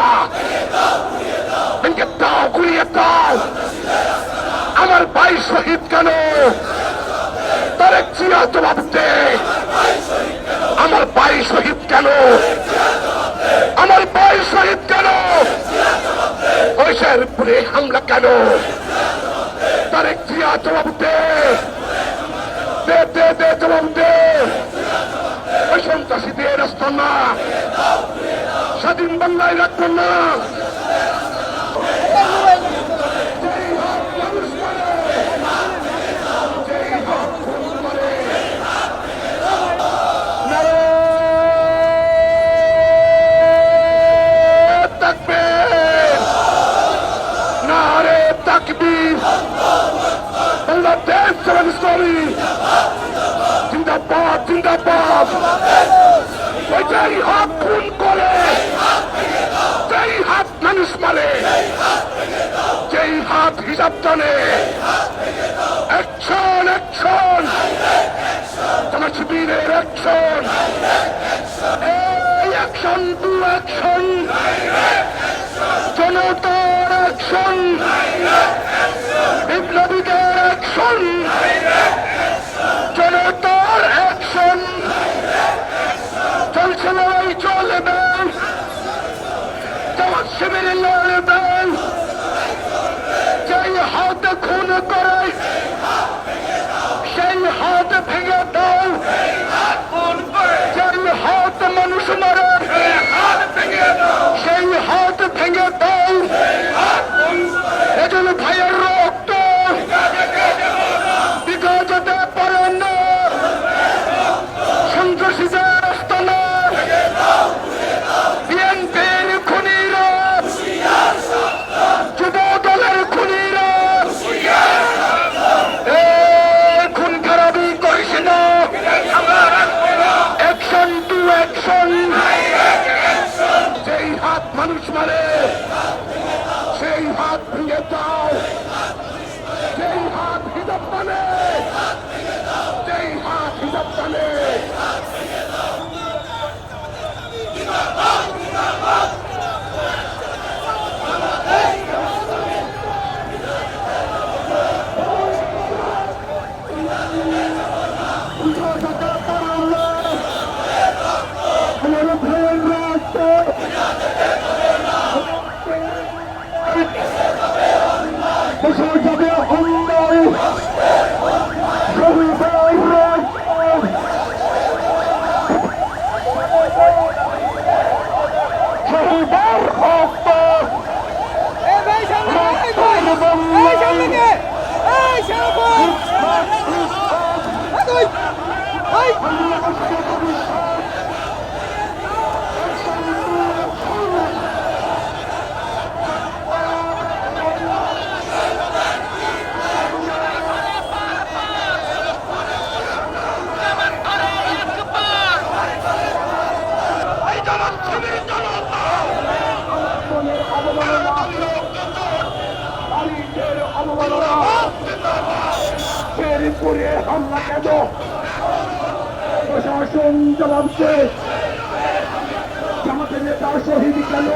না, ভেঙে দাও, গুড়িয়ে দাও। আমার ভাই শহীদ কেন? তারেক জিয়া জবাব দে। আমার ভাই শহীদ কেন? আমার ভাই শহীদ কেন? ঐশীরপুরে হামলা কেন? তারেক জিয়া জবাব দে, দে দে দে, জবাব দে। ওই সন্ত্রাসীদের রাস্তা না, স্বাধীন বাংলায় রাখবো না। বাংলাদেশ জিন্দাবাদ, জিন্দাবাদ। যেই হাত খুন করে, যেই হাত মানুষ মারে, যেই হাত হিসাব টানে, অ্যাকশন, অ্যাকশন। তোমার শিবিরের অ্যাকশন, এই অ্যাকশন টু অ্যাকশন, জনতার অ্যাকশন, বিপ্লবীদের অ্যাকশন, জনতার অ্যাকশন। চলছে লড়াই, চলবে, তোমার শিবিরে লড়বে। যেই হাত খুন করে, সেই হাত ভেঙে দাও। যেই হাত মানুষ মারে, সেই হাত ভেঙে দাও। এজন ভাইয়ের রক্ত বিঘা যেতে পারে না, সন্ত্রাসীদের আস্তানা, বিএনপির খুনিরা, যুব দলের খুনিরা। খুন খারাপি করিস না, অ্যাকশন টু অ্যাকশন। যেই হাত মানুষ মারে, সেই হাত ভেঙে দাও। যেই হাত হিসাব টানে, যেই হাত হিসাব টানে। শেরপুরে হামলা কেন? প্রশাসন জবাব দে। জামাতের নেতা শহীদ কেন?